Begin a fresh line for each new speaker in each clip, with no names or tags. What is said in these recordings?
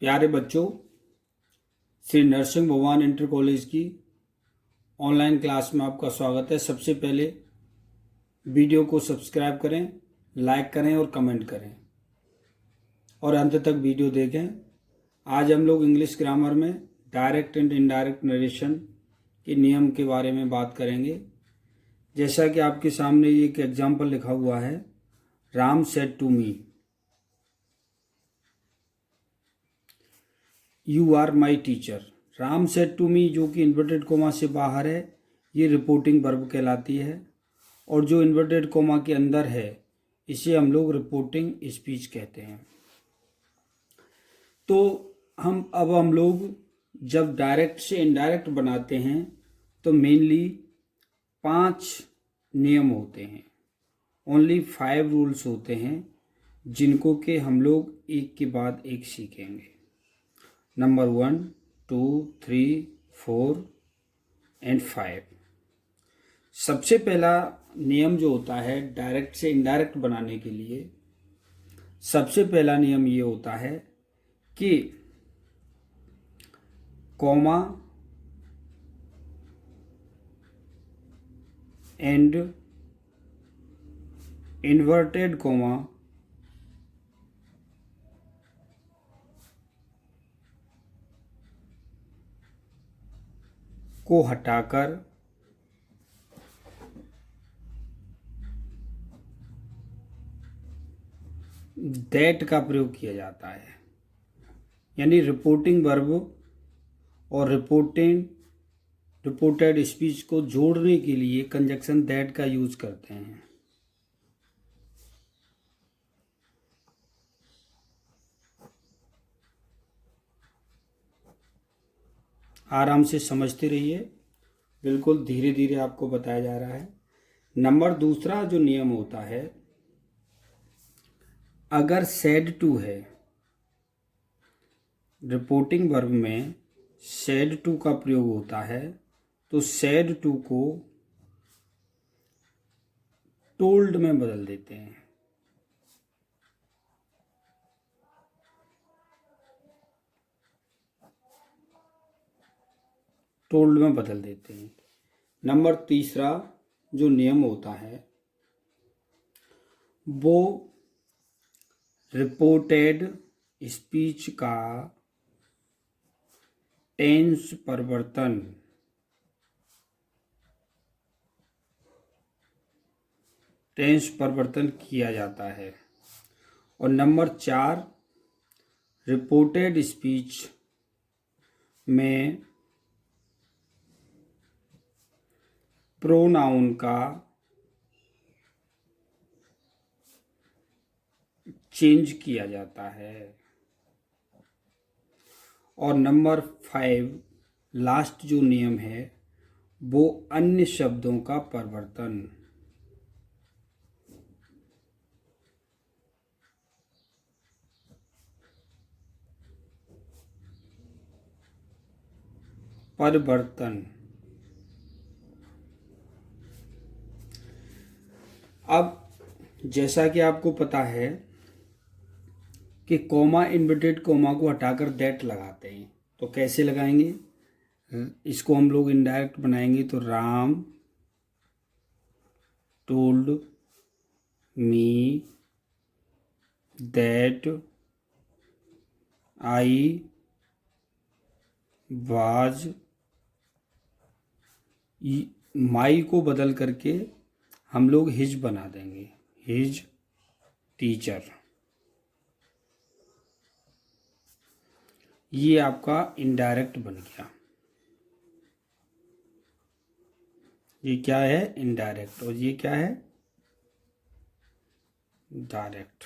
प्यारे बच्चों, श्री नरसिंह भगवान इंटर कॉलेज की ऑनलाइन क्लास में आपका स्वागत है। सबसे पहले वीडियो को सब्सक्राइब करें, लाइक करें और कमेंट करें और अंत तक वीडियो देखें। आज हम लोग इंग्लिश ग्रामर में डायरेक्ट एंड इनडायरेक्ट नरेशन के नियम के बारे में बात करेंगे। जैसा कि आपके सामने एक एग्जाम्पल लिखा हुआ है, Ram said to me, you are my teacher. Ram said to me जो कि इन्वर्टेड कोमा से बाहर है, ये रिपोर्टिंग वर्ब कहलाती है, और जो इन्वर्टेड कोमा के अंदर है इसे हम लोग रिपोर्टिंग स्पीच कहते हैं। तो हम लोग जब डायरेक्ट से इनडायरेक्ट बनाते हैं तो मेनली 5 नियम होते हैं, ओनली 5 रूल्स होते हैं, जिनको के हम लोग एक के बाद एक सीखेंगे। Number 1, 2, 3, 4 and 5। सबसे पहला नियम जो होता है डायरेक्ट से इनडायरेक्ट बनाने के लिए, सबसे पहला नियम ये होता है कि कॉमा एंड इन्वर्टेड कॉमा को हटाकर दैट का प्रयोग किया जाता है। यानी रिपोर्टिंग वर्ब और रिपोर्टेड स्पीच को जोड़ने के लिए कंजक्शन दैट का यूज करते हैं। आराम से समझते रहिए, बिल्कुल धीरे धीरे आपको बताया जा रहा है। नंबर दूसरा जो नियम होता है, अगर सेड टू है, रिपोर्टिंग वर्ब में सेड टू का प्रयोग होता है, तो सेड टू को टोल्ड में बदल देते हैं। टोल्ड में बदल देते हैं। नंबर तीसरा जो नियम होता है वो रिपोर्टेड स्पीच का टेंस परिवर्तन किया जाता है। और नंबर 4, रिपोर्टेड स्पीच में प्रोनाउन का चेंज किया जाता है। और नंबर 5 लास्ट जो नियम है वो अन्य शब्दों का परिवर्तन। अब जैसा कि आपको पता है कि कॉमा इन्वर्टेड कॉमा को हटाकर दैट लगाते हैं, तो कैसे लगाएंगे? इसको हम लोग इनडायरेक्ट बनाएंगे तो Ram told me that I was, my को बदल करके हम लोग हिज बना देंगे, हिज टीचर। ये आपका इनडायरेक्ट बन गया। ये क्या है? इनडायरेक्ट। और ये क्या है? डायरेक्ट।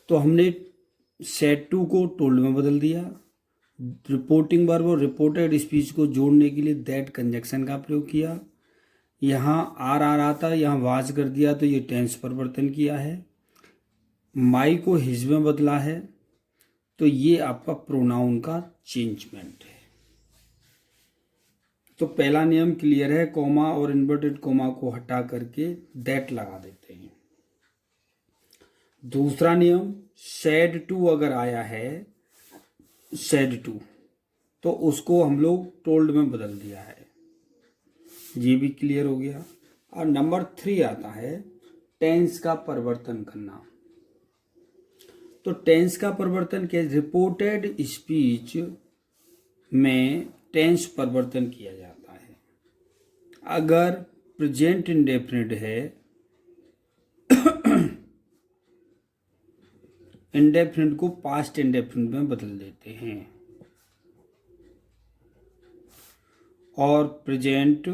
तो हमने सेड टू को टोल्ड में बदल दिया, रिपोर्टिंग वर्ब और रिपोर्टेड स्पीच को जोड़ने के लिए दैट कंजक्शन का प्रयोग किया। यहाँ आर आता, यहाँ वाज कर दिया, तो ये टेंस परिवर्तन किया है। माई को हिज में बदला है, तो ये आपका प्रोनाउन का चेंजमेंट है। तो पहला नियम क्लियर है, कॉमा और इन्वर्टेड कॉमा को हटा करके दैट लगा देते हैं। दूसरा नियम, सेड टू अगर आया है, सेड टू, तो उसको हम लोग टोल्ड में बदल दिया है। ये भी क्लियर हो गया। और नंबर 3 आता है टेंस का परिवर्तन करना। तो टेंस का परिवर्तन क्या, रिपोर्टेड स्पीच में टेंस परिवर्तन किया जाता है। अगर प्रेजेंट इंडेफिनिट है, इंडेफिनिट को पास्ट इंडेफिनिट में बदल देते हैं, और प्रेजेंट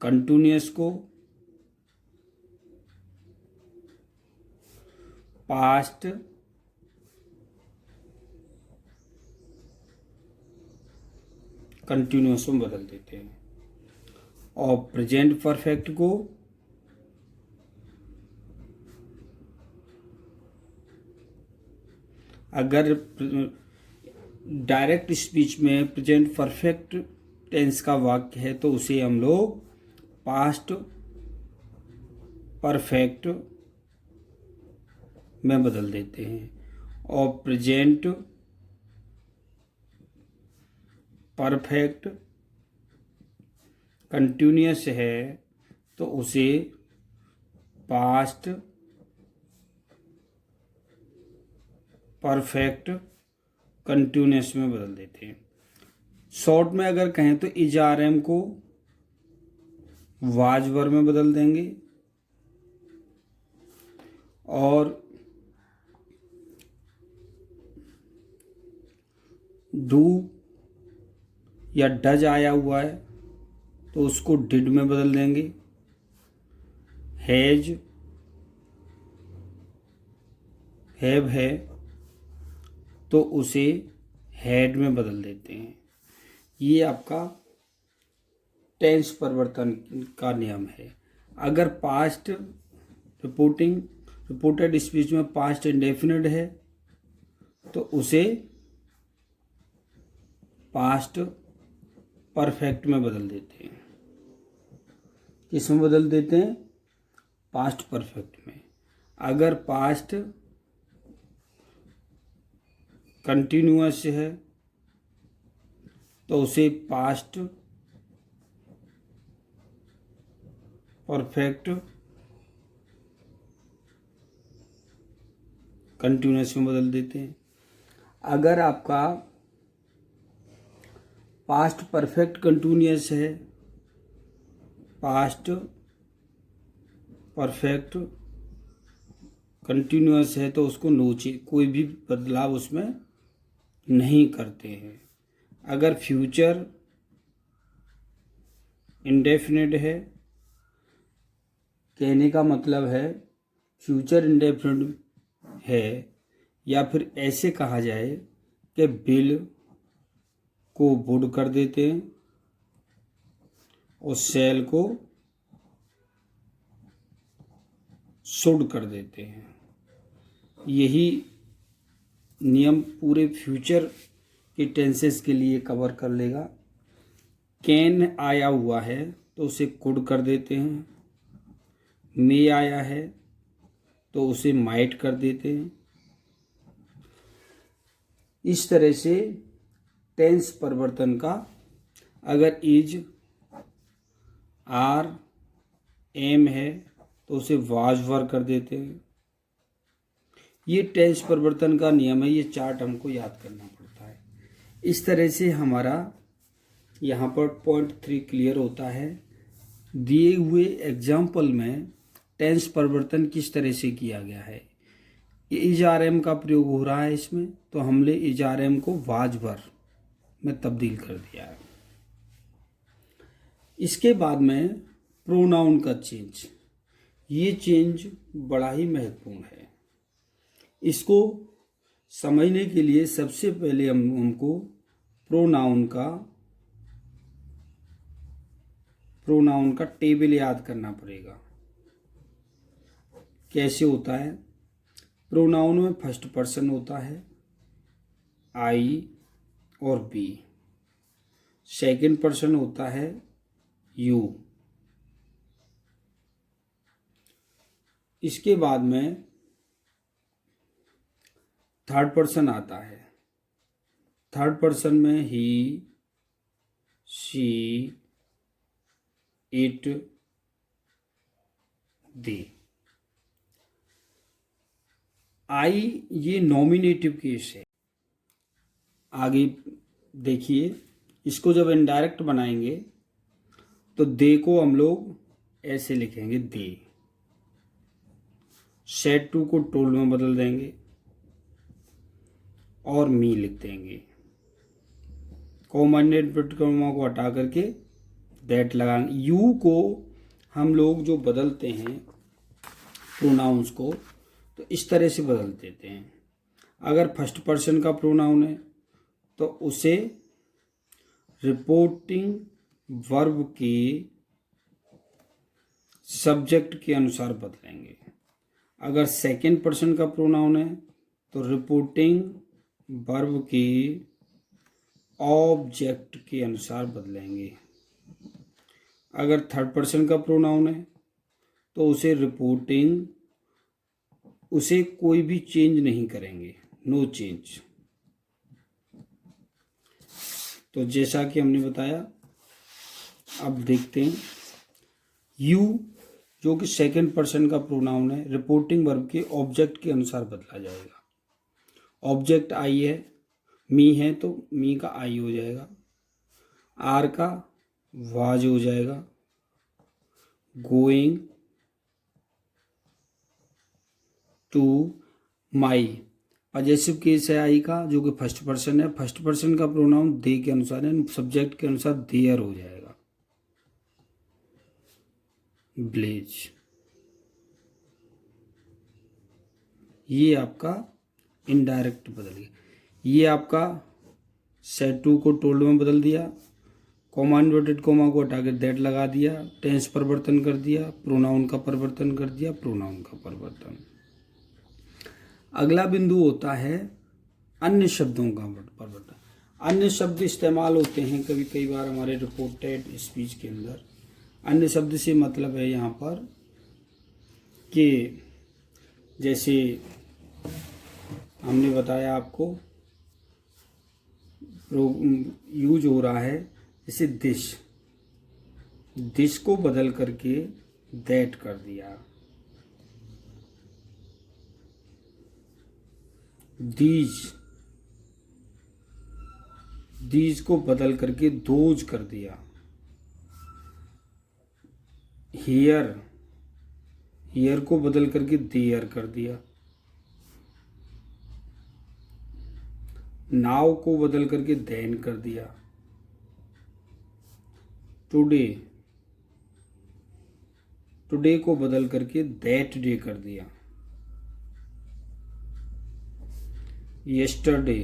कंटिन्यूअस को पास्ट कंटिन्यूअस में बदल देते हैं, और प्रेजेंट परफेक्ट को अगर डायरेक्ट स्पीच में प्रेजेंट परफेक्ट टेंस का वाक्य है तो उसे हम लोग पास्ट परफेक्ट में बदल देते हैं, और प्रेजेंट परफेक्ट कंटिन्यूअस है तो उसे पास्ट परफेक्ट कंटिन्यूअस में बदल देते हैं। शॉर्ट में अगर कहें तो इज आर एम को वाज वर में बदल देंगे, और डू या डज आया हुआ है तो उसको डिड में बदल देंगे, हैज हैव है तो उसे हैड में बदल देते हैं। ये आपका टेंस परिवर्तन का नियम है। अगर पास्ट रिपोर्टेड स्पीच में पास्ट इंडेफिनिट है तो उसे पास्ट परफेक्ट में बदल देते हैं। किसमें बदल देते हैं? पास्ट परफेक्ट में। अगर पास्ट कंटिन्यूअस है तो उसे पास्ट परफेक्ट कंटिन्यूअस में बदल देते हैं। अगर आपका पास्ट परफेक्ट कंटिन्यूअस है, पास्ट परफेक्ट कंटिन्यूअस है तो उसको नोचे, कोई भी बदलाव उसमें नहीं करते हैं। अगर फ्यूचर इंडेफिनिट है, कहने का मतलब है फ्यूचर इंडेफिनिट है, या फिर ऐसे कहा जाए कि बिल को वुड कर देते हैं और सेल को शुड कर देते हैं। यही नियम पूरे फ्यूचर के टेंसेस के लिए कवर कर लेगा। कैन आया हुआ है तो उसे कुड कर देते हैं, मे आया है तो उसे माइट कर देते हैं। इस तरह से टेंस परिवर्तन का, अगर इज आर एम है तो उसे वाज वर कर देते हैं। ये टेंस परिवर्तन का नियम है, ये चार्ट हमको याद करना पड़ता है। इस तरह से हमारा यहाँ पर पॉइंट 3 क्लियर होता है। दिए हुए एग्जाम्पल में टेंस परिवर्तन किस तरह से किया गया है। इज आर एम का प्रयोग हो रहा है इसमें, तो हमने इज आर एम को वाज वर में तब्दील कर दिया है। इसके बाद में प्रोनाउन का चेंज, ये चेंज बड़ा ही महत्वपूर्ण है। इसको समझने के लिए सबसे पहले हमको प्रोनाउन का टेबल याद करना पड़ेगा। कैसे होता है? प्रोनाउन में फर्स्ट पर्सन होता है आई और बी, सेकंड पर्सन होता है यू, इसके बाद में थर्ड पर्सन आता है। थर्ड पर्सन में ही, शी, इट, दे। आई ये नॉमिनेटिव केस है। आगे देखिए, इसको जब इनडायरेक्ट बनाएंगे तो दे को हम लोग ऐसे लिखेंगे, दे। सेड टू को टोल्ड में बदल देंगे और मी लिख देंगे। कॉमन कॉमा को हटा करके दैट लगाएंगे। यू को हम लोग जो बदलते हैं प्रोनाउंस को, तो इस तरह से बदल देते हैं। अगर फर्स्ट पर्सन का प्रोनाउन है तो उसे रिपोर्टिंग वर्ब के सब्जेक्ट के अनुसार बदलेंगे। अगर सेकंड पर्सन का प्रोनाउन है तो रिपोर्टिंग वर्ब के ऑब्जेक्ट के अनुसार बदलेंगे। अगर थर्ड पर्सन का प्रोनाउन है तो उसे कोई भी चेंज नहीं करेंगे, नो चेंज। तो जैसा कि हमने बताया, अब देखते हैं यू जो कि सेकंड पर्सन का प्रोनाउन है, रिपोर्टिंग वर्ब के ऑब्जेक्ट के अनुसार बदला जाएगा। ऑब्जेक्ट आई है, मी है तो मी का आई हो जाएगा, आर का वाज हो जाएगा, going to my. Possessive case है आई का, जो कि फर्स्ट पर्सन है। फर्स्ट पर्सन का प्रोनाउन दे के अनुसार है, सब्जेक्ट के अनुसार देयर हो जाएगा, ब्लेज। ये आपका इनडायरेक्ट बदल गया। ये आपका सेड टू को टोल्ड में बदल दिया, कॉमा इन्वर्टेड कॉमा को हटा के दैट लगा दिया, टेंस परिवर्तन कर दिया, प्रोनाउन का परिवर्तन कर दिया, प्रोनाउन का परिवर्तन। अगला बिंदु होता है अन्य शब्दों का परिवर्तन। अन्य शब्द इस्तेमाल होते हैं कई बार हमारे रिपोर्टेड स्पीच के अंदर। अन्य शब्द से मतलब है यहाँ पर कि जैसे हमने बताया आपको यूज हो रहा है, जैसे दिस को बदल करके दैट कर दिया, दीज को बदल करके दोज कर दिया, हियर को बदल करके देयर कर दिया, नाउ को बदल करके देन कर दिया, टुडे को बदल करके दैट डे कर दिया, यस्टरडे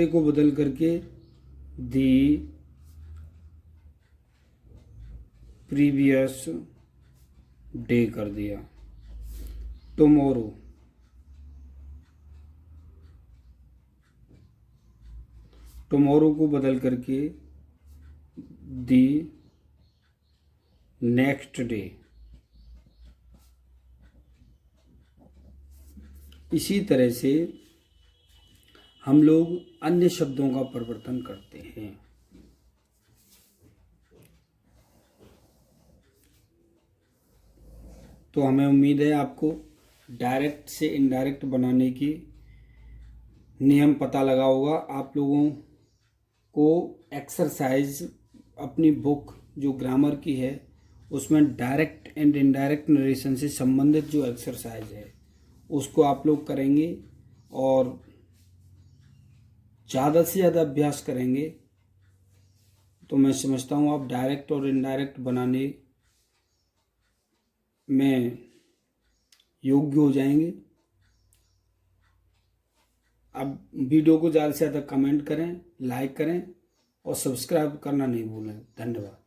को बदल करके दी प्रीवियस डे कर दिया, टुमारो को बदल करके दी नेक्स्ट डे। इसी तरह से हम लोग अन्य शब्दों का परिवर्तन करते हैं। तो हमें उम्मीद है आपको डायरेक्ट से इनडायरेक्ट बनाने की नियम पता लगा होगा। आप लोगों को एक्सरसाइज अपनी बुक जो ग्रामर की है उसमें डायरेक्ट एंड इनडायरेक्ट नरेशन से संबंधित जो एक्सरसाइज है उसको आप लोग करेंगे और ज़्यादा से ज़्यादा अभ्यास करेंगे तो मैं समझता हूँ आप डायरेक्ट और इनडायरेक्ट बनाने में योग्य हो जाएंगे। अब वीडियो को ज़्यादा से ज़्यादा कमेंट करें, लाइक करें और सब्सक्राइब करना नहीं भूलें। धन्यवाद।